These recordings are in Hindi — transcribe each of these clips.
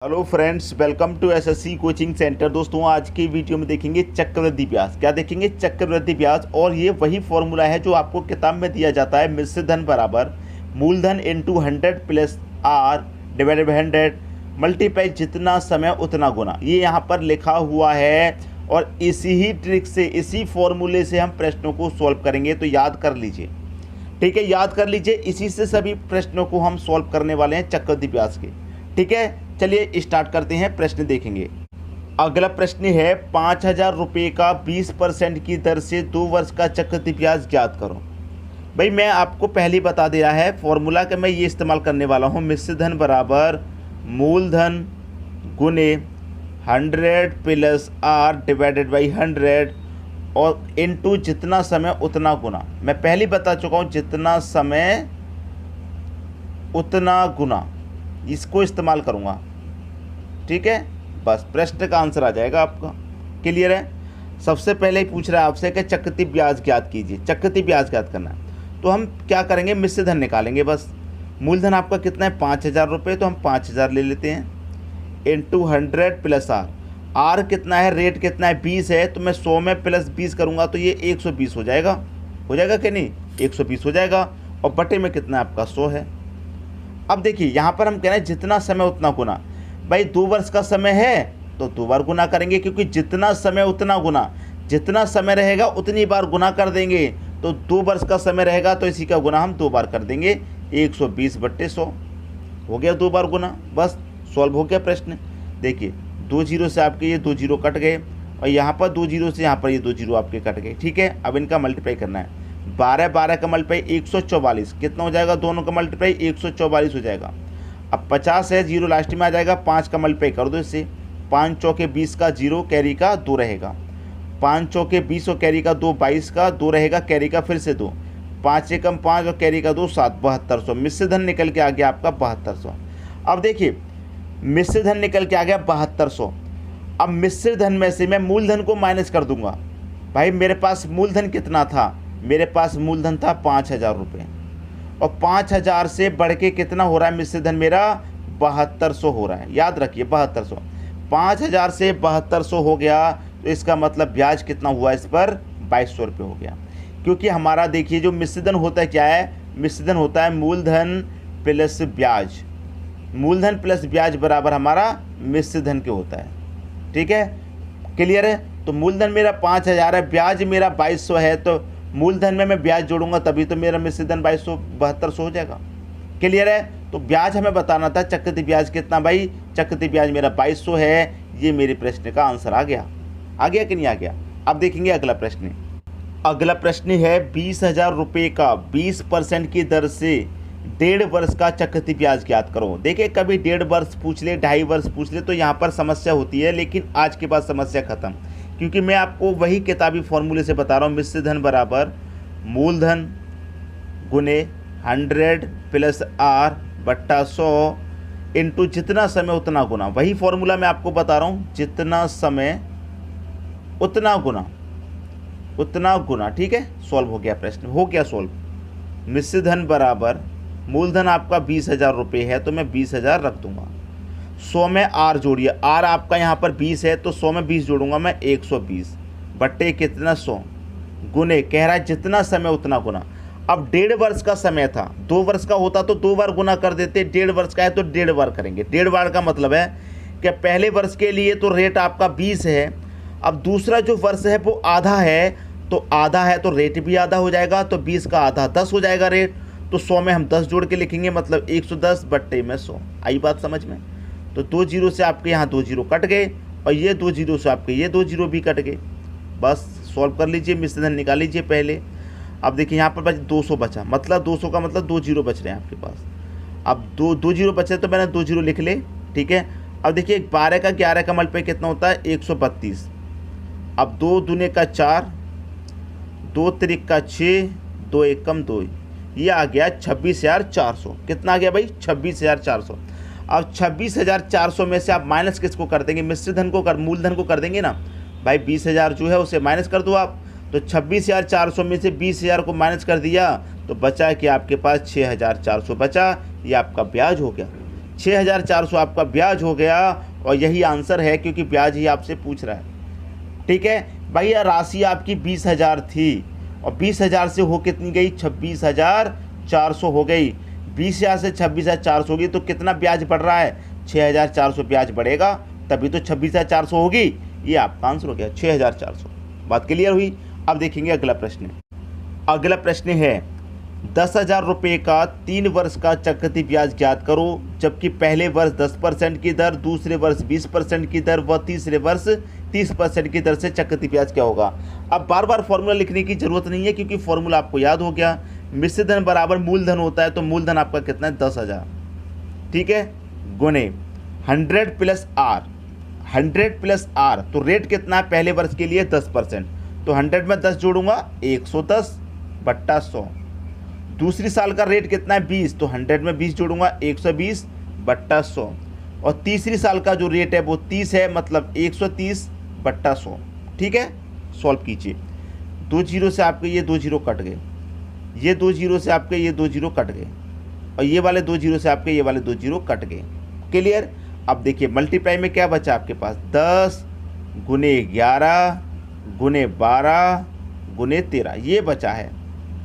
Hello friends, welcome to SSC coaching centre. दोस्तों, आज की वीडियो में देखेंगे चक्रवृद्धि ब्याज। क्या देखेंगे? चक्रवृद्धि ब्याज। और ये वही फॉर्मूला है जो आपको किताब में दिया जाता है। मिश्र धन बराबर मूलधन into 100 plus R divided by 100 multiply जितना समय उतना गुना। ये यहाँ पर लिखा हुआ है और इसी ही ट्रिक से, इसी फॉर्मूले से हम प्रश्नों को सॉल्व करेंगे। तो याद कर लीजिए, ठीक है, याद कर लीजिए। इसी से सभी प्रश्नों को हम सॉल्व करने वाले हैं चक्रवृद्धि ब्याज के। ठीक है, चलिए स्टार्ट करते हैं। प्रश्न देखेंगे। अगला प्रश्न है 5,000 रुपये का 20% की दर से 2 वर्ष का चक्रवृद्धि ब्याज ज्ञात करो। भाई मैं आपको पहले ही बता दिया है फॉर्मूला कि मैं ये इस्तेमाल करने वाला हूँ। मिश्र धन बराबर मूलधन गुने 100 प्लस आर डिवाइडेड बाई 100 और इनटू जितना समय उतना गुना। मैं पहले ही बता चुका हूँ, जितना समय उतना गुना, इसको इस्तेमाल करूँगा। ठीक है, बस प्रश्न का आंसर आ जाएगा आपका। क्लियर है? सबसे पहले ही पूछ रहा है आपसे कि चक्रवृद्धि ब्याज ज्ञात कीजिए। चक्रवृद्धि ब्याज ज्ञात करना है तो हम क्या करेंगे? मिश्र धन निकालेंगे। बस मूलधन आपका कितना है? 5,000 रुपये, तो हम 5,000 ले लेते हैं इंटू 100 प्लस आर। आर कितना है? रेट कितना है? 20 है, तो मैं 100 में प्लस 20 करूँगा तो ये 120 हो जाएगा। हो जाएगा कि नहीं? 120 हो जाएगा। और बटे में कितना आपका 100 है। अब देखिए यहाँ पर हम कह रहे हैं जितना समय उतना गुना। भाई 2 वर्ष का समय है तो 2 बार गुना करेंगे, क्योंकि जितना समय उतना गुना। जितना समय रहेगा उतनी बार गुना कर देंगे। तो 2 वर्ष का समय रहेगा तो इसी का गुना हम 2 बार कर देंगे। 120 बट्टे 100 हो गया 2 बार गुना। बस सॉल्व हो गया प्रश्न। देखिए 2 जीरो से आपके ये 2 जीरो कट गए और यहाँ पर 2 जीरो से यहाँ पर ये 2 जीरो आपके कट गए। ठीक है, अब इनका मल्टीप्लाई करना है। 12 का मल्टीप्लाई 144, कितना हो जाएगा? दोनों का मल्टीप्लाई 144 हो जाएगा। अब 50 है, जीरो लास्ट में आ जाएगा। 5 का मल्टीप्लाई कर दो इससे। 5 चौके 20 का, जीरो कैरी का 2 रहेगा। 5 चौके 20 और कैरी का 2 22 का 2 रहेगा, कैरी का फिर से 2। 5 एकम 5 और कैरी का 2 7, 7200। मिश्र धन निकल के आ गया आपका 7200। अब देखिए मिश्र धन निकल के आ गया 7200। अब मिश्र धन में से मैं मूलधन को माइनस कर दूंगा। भाई मेरे पास मूलधन कितना था? मेरे पास मूलधन था 5,000 रुपये और 5,000 से बढ़ के कितना हो रहा है मिश्र धन मेरा? 7200 हो रहा है। याद रखिए 7200। 5,000 से 7200 हो गया तो इसका मतलब ब्याज कितना हुआ इस पर? 2200 रुपये हो गया। क्योंकि हमारा देखिए जो मिश्र धन होता है क्या है? मिश्र धन होता है मूलधन प्लस ब्याज। मूलधन प्लस ब्याज बराबर हमारा मिश्र धन के होता है। ठीक है, क्लियर है? तो मूलधन मेरा 5,000 है, ब्याज मेरा 2200 है, तो मूलधन में मैं ब्याज जोड़ूंगा तभी तो मेरा मिश्र धन 7200 हो जाएगा। क्लियर है? तो ब्याज हमें बताना था चक्रवृद्धि ब्याज कितना। भाई चक्रवृद्धि ब्याज मेरा 2200 है। ये मेरे प्रश्न का आंसर आ गया। आ गया कि नहीं आ गया? अब देखेंगे अगला प्रश्न। अगला प्रश्न है 20,000 रुपये का 20% की दर से 1.5 वर्ष का चक्रवृद्धि ब्याज ज्ञात करो। देखिए कभी 1.5 वर्ष पूछ ले, 2.5 वर्ष पूछ ले तो यहाँ पर समस्या होती है, लेकिन आज के बाद समस्या खत्म, क्योंकि मैं आपको वही किताबी फॉर्मूले से बता रहा हूँ। मिश्र धन बराबर मूलधन गुने 100 प्लस आर बट्टा 100 इंटू जितना समय उतना गुना। वही फॉर्मूला मैं आपको बता रहा हूँ, जितना समय उतना गुना, उतना गुना। ठीक है, सॉल्व हो गया प्रश्न, हो गया सॉल्व। मिश्र धन बराबर मूलधन आपका 20,000 रुपये है तो मैं 20,000 रख दूंगा। 100 में आर जोड़िए। आर आपका यहाँ पर 20 है तो 100 में 20 जोड़ूंगा मैं 120 बट्टे कितना 100 गुने, कह रहा है जितना समय उतना गुना। अब 1.5 वर्ष का समय था, 2 वर्ष का होता तो 2 बार गुना कर देते। 1.5 वर्ष का है तो 1.5 बार करेंगे। 1.5 बार का मतलब है कि पहले वर्ष के लिए तो रेट आपका 20 है। अब दूसरा जो वर्ष है वो आधा है, तो आधा है तो रेट भी आधा हो जाएगा, तो 20 का आधा 10 हो जाएगा रेट। तो 100 में हम 10 जोड़ के लिखेंगे, मतलब 110 बट्टे में 100। आई बात समझ में? तो 2 जीरो से आपके यहाँ 2 जीरो कट गए और ये 2 जीरो से आपके ये 2 जीरो भी कट गए। बस सॉल्व कर लीजिए, मिश्र धन निकाल लीजिए पहले। अब देखिए यहाँ पर 200 बचा, मतलब 200 का मतलब 2 जीरो बच रहे हैं आपके पास। अब 2 जीरो बचे तो मैंने 2 जीरो लिख ले। ठीक है, अब देखिए 12 का 11 का मल्टीप्लाई कितना होता है? 132। अब 2 दूने का 4, 2 त्रिक का 6, 2 एकम 2, ये आ गया 26,400। कितना आ गया भाई? 26,400। अब 26,400 में से आप माइनस किसको कर देंगे? मिश्र धन को कर, मूलधन को कर देंगे ना भाई। 20,000 जो है उसे माइनस कर दो आप। तो 26,400 में से 20,000 को माइनस कर दिया तो बचा कि आपके पास 6,400 बचा। ये आपका ब्याज हो गया। 6,400 आपका ब्याज हो गया और यही आंसर है क्योंकि ब्याज ही आपसे पूछ रहा है। ठीक है भैया, राशि आपकी 20,000 थी और 20,000 से हो कितनी गई, 26,400 हो गई। 20,000 से 26,400 होगी तो कितना ब्याज बढ़ रहा है, 6,400 ब्याज बढ़ेगा, तभी तो 26,400 होगी। ये आपका आंसर हो गया 6,400। बात क्लियर हुई। अब देखेंगे अगला प्रश्न। अगला प्रश्न है 10,000 रुपये का 3 वर्ष का चक्रवृद्धि ब्याज ज्ञात करो, जबकि पहले वर्ष 10% की दर, दूसरे वर्ष 20% की दर व तीसरे वर्ष 30% की दर से चक्रवृद्धि ब्याज क्या होगा। अब बार बार फॉर्मूला लिखने की जरूरत नहीं है क्योंकि फॉर्मूला आपको याद हो गया। मिश्रित धन बराबर मूलधन होता है, तो मूलधन आपका कितना है, 10,000। ठीक है, गुने 100 प्लस आर, 100 प्लस आर, तो रेट कितना है पहले वर्ष के लिए 10%, तो 100 में 10 जोड़ूंगा 110 बट्टा 100। दूसरी साल का रेट कितना है 20, तो 100 में 20 जोड़ूंगा 120 बट्टा 100। और तीसरी साल का जो रेट है वो 30 है, मतलब 130 बट्टा 100। ठीक है, सॉल्व कीजिए। 2 जीरो से आपके ये 2 जीरो कट गए, ये 2 जीरो से आपके ये 2 जीरो कट गए, और ये वाले 2 जीरो से आपके ये वाले 2 जीरो कट गए। क्लियर। अब देखिए मल्टीप्लाई में क्या बचा आपके पास, 10 गुने 11 गुने 12 गुने 13, ये बचा है।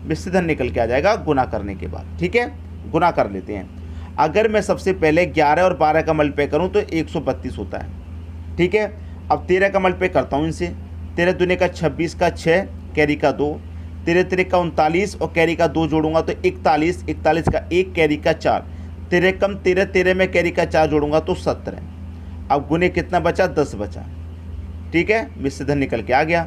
मिश्रित धन निकल के आ जाएगा गुना करने के बाद। ठीक है, गुना कर लेते हैं। अगर मैं सबसे पहले 11 और 12 का मल्टीप्लाई करूं तो 132 होता है। ठीक है, अब 13 का मल्टीप्लाई करता हूं इनसे, 13 दूने का 26 का 6 कैरी का 2, 13 तेरे का 39 और कैरी का 2 जोड़ूंगा तो 41, 41 का 1 कैरी का 4, 13 कम 13, 13 में कैरी का 4 जोड़ूंगा तो 17। अब गुने कितना बचा, 10 बचा। ठीक है, मिश्रित धन निकल के आ गया।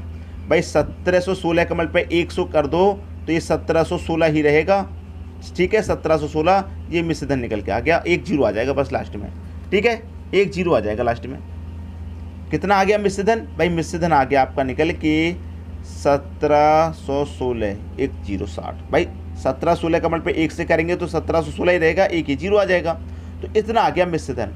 भाई 1716 का मल्टीप्लाई 100 कर दो तो ये 1716 ही रहेगा। ठीक है, 1716, ये मिश्रित धन निकल के आ गया। 1 जीरो आ जाएगा बस लास्ट में। ठीक है, 1 जीरो आ जाएगा लास्ट में। कितना आ गया मिश्रित धन, भाई मिश्रित धन आ गया आपका निकल के 1716, 1060। भाई 1716 का मल्टीप्लाई 1 से करेंगे तो 1716 ही रहेगा, 1 ही जीरो आ जाएगा, तो इतना आ गया मिश्रित धन।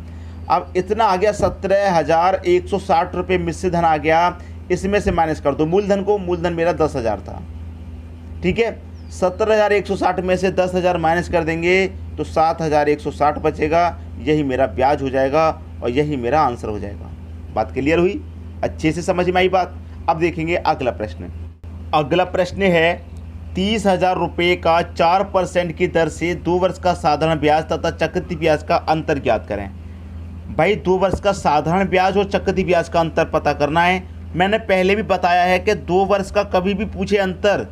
अब इतना आ गया 17,160 रुपये मिश्रित धन आ गया। इसमें से माइनस कर दो मूलधन को, मूलधन मेरा 10,000 था। ठीक है, 17,160 में से 10,000 माइनस कर देंगे तो 7,160 बचेगा। यही मेरा ब्याज हो जाएगा और यही मेरा आंसर हो जाएगा। बात क्लियर हुई, अच्छे से समझ में आई बात। अब देखेंगे अगला प्रश्न। अगला प्रश्न है 30,000 रुपये का 4% की दर से 2 वर्ष का साधारण ब्याज तथा चक्रवृद्धि ब्याज का अंतर ज्ञात करें। भाई 2 वर्ष का साधारण ब्याज और चक्रवृद्धि ब्याज का अंतर पता करना है। मैंने पहले भी बताया है कि 2 वर्ष का कभी भी पूछे अंतर,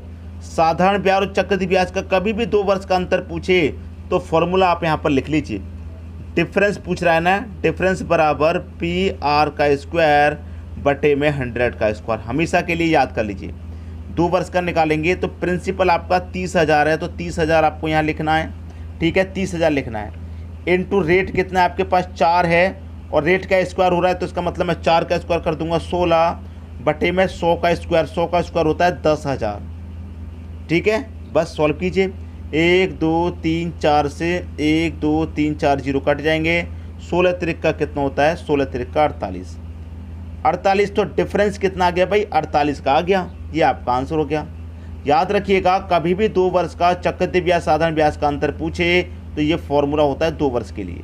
साधारण ब्याज और चक्रवृद्धि ब्याज का कभी भी 2 वर्ष का अंतर पूछे तो फॉर्मूला आप यहाँ पर लिख लीजिए। डिफरेंस पूछ रहा है ना, डिफरेंस बराबर PR का स्क्वायर बटे में 100 का स्क्वायर। हमेशा के लिए याद कर लीजिए। 2 वर्ष का निकालेंगे तो प्रिंसिपल आपका 30,000 है, तो 30,000 आपको यहाँ लिखना है। ठीक है, 30,000 लिखना है। इनटू रेट कितना है आपके पास, 4 है, और रेट का स्क्वायर हो रहा है तो इसका मतलब मैं 4 का स्क्वायर कर दूंगा 16 बटे में 100 का स्क्वायर। 100 का स्क्वायर होता है 10,000। ठीक है, बस सॉल्व कीजिए। 1 2 3 4 से 1 2 3 4 जीरो कट जाएंगे। 16 तिरक का कितना होता है, 16 तिरक का 48। 48 तो डिफरेंस कितना आ गया भाई, 48 का आ गया। ये आपका आंसर हो गया। याद रखिएगा, कभी भी 2 वर्ष का चक्रवृद्धि ब्याज साधारण ब्याज का अंतर पूछे तो ये फॉर्मूला होता है 2 वर्ष के लिए।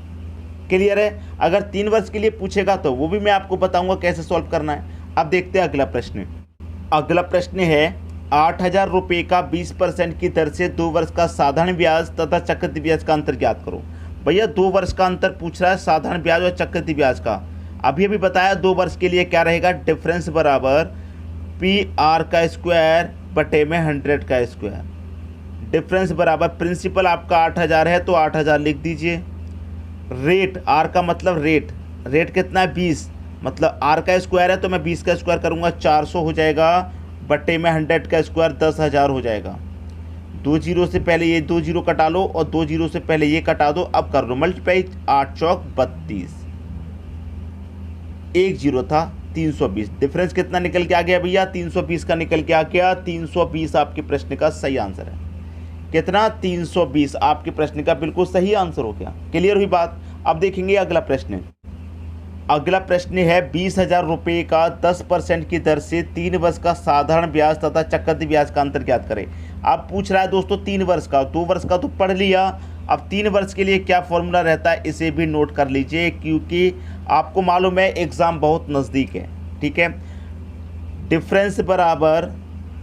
क्लियर है। अगर 3 वर्ष के लिए पूछेगा तो वो भी मैं आपको बताऊंगा कैसे सॉल्व करना है। अब देखते हैं अगला प्रश्न। अगला प्रश्न है 8,000 रुपये का 20% की दर से 2 वर्ष का साधारण ब्याज तथा चक्रवृद्धि ब्याज का अंतर ज्ञात करो। भैया 2 वर्ष का अंतर पूछ रहा है, साधारण ब्याज और चक्रवृद्धि ब्याज का। अभी बताया 2 वर्ष के लिए क्या रहेगा, डिफरेंस बराबर PR का स्क्वायर बटे में 100 का स्क्वायर। डिफरेंस बराबर प्रिंसिपल आपका 8,000 है तो 8,000 लिख दीजिए। रेट, R का मतलब रेट, रेट कितना है 20, मतलब R का स्क्वायर है तो मैं 20 का स्क्वायर करूँगा 400 हो जाएगा, बटे में 100 का स्क्वायर 10,000 हो जाएगा। 2 जीरो से पहले ये 2 जीरो कटा लो और 2 जीरो से पहले ये कटा दो। अब कर लो मल्टीप्लाई, 8 चौक 32, 1 जीरो था 320। डिफरेंस कितना निकल के आ गया भैया, 320 का निकल के आ गया। 320 आपके प्रश्न का सही आंसर है। कितना, 320 आपके प्रश्न का बिल्कुल सही आंसर हो गया। क्लियर हुई बात। अब देखेंगे अगला प्रश्न। अगला प्रश्न है 20,000 रुपये का 10% की दर से 3 वर्ष का साधारण ब्याज तथा चक्रवृद्धि ब्याज का अंतर ज्ञात करें। आप पूछ रहा है दोस्तों 3 वर्ष का, 2 वर्ष का तो पढ़ लिया, अब 3 वर्ष के लिए क्या फॉर्मूला रहता है इसे भी नोट कर लीजिए, क्योंकि आपको मालूम है एग्ज़ाम बहुत नज़दीक है। ठीक है, डिफरेंस बराबर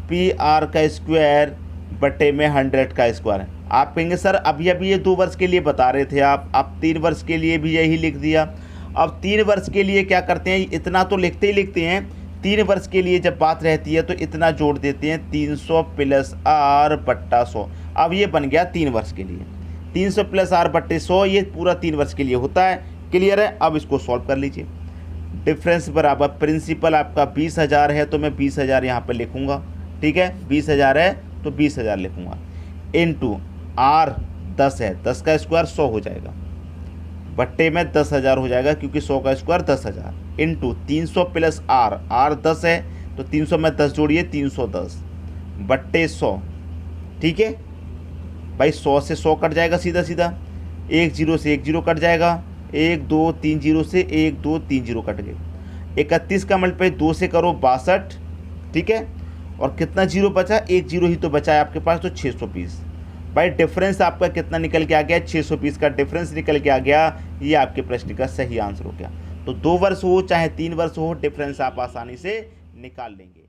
पी आर का स्क्वायर बटे में 100 का स्क्वायर। आप कहेंगे सर अभी अभी ये 2 वर्ष के लिए बता रहे थे आप, अब 3 वर्ष के लिए भी यही लिख दिया। अब 3 वर्ष के लिए क्या करते हैं, इतना तो लिखते ही लिखते हैं, 3 वर्ष के लिए जब बात रहती है तो इतना जोड़ देते हैं 300 प्लस आर बट्टा 100। अब ये बन गया 3 वर्ष के लिए, 300 प्लस आर बट्टे 100, ये पूरा 3 वर्ष के लिए होता है। क्लियर है? अब इसको सॉल्व कर लीजिए। डिफरेंस बराबर प्रिंसिपल आपका 20,000 है तो मैं 20,000 यहाँ पर लिखूँगा। ठीक है, 20,000 है तो 20,000 लिखूँगा, इनटू आर 10 है, 10 का स्क्वायर 100 हो जाएगा, बट्टे में 10,000 हो जाएगा क्योंकि 100 का square 10,000, into 300 plus R, R 10 है तो 300 में 10 जोड़िए 310 बट्टे 100। ठीक है भाई, 100 से 100 कट जाएगा सीधा सीधा, 1 0 से 1 0 कट जाएगा, 1 2 3 0 से 1 2 3 0 कट गए। 31 का मल्टीप्लाई 2 से करो 62। ठीक है, और कितना जीरो बचा, 1 0 ही तो बचा है आपके पास, तो 620। भाई डिफरेंस आपका कितना निकल के आ गया, 620 का डिफरेंस निकल के आ गया। ये आपके प्रश्न का सही आंसर हो गया। तो 2 वर्ष हो चाहे 3 वर्ष हो, डिफरेंस आप आसानी से निकाल लेंगे।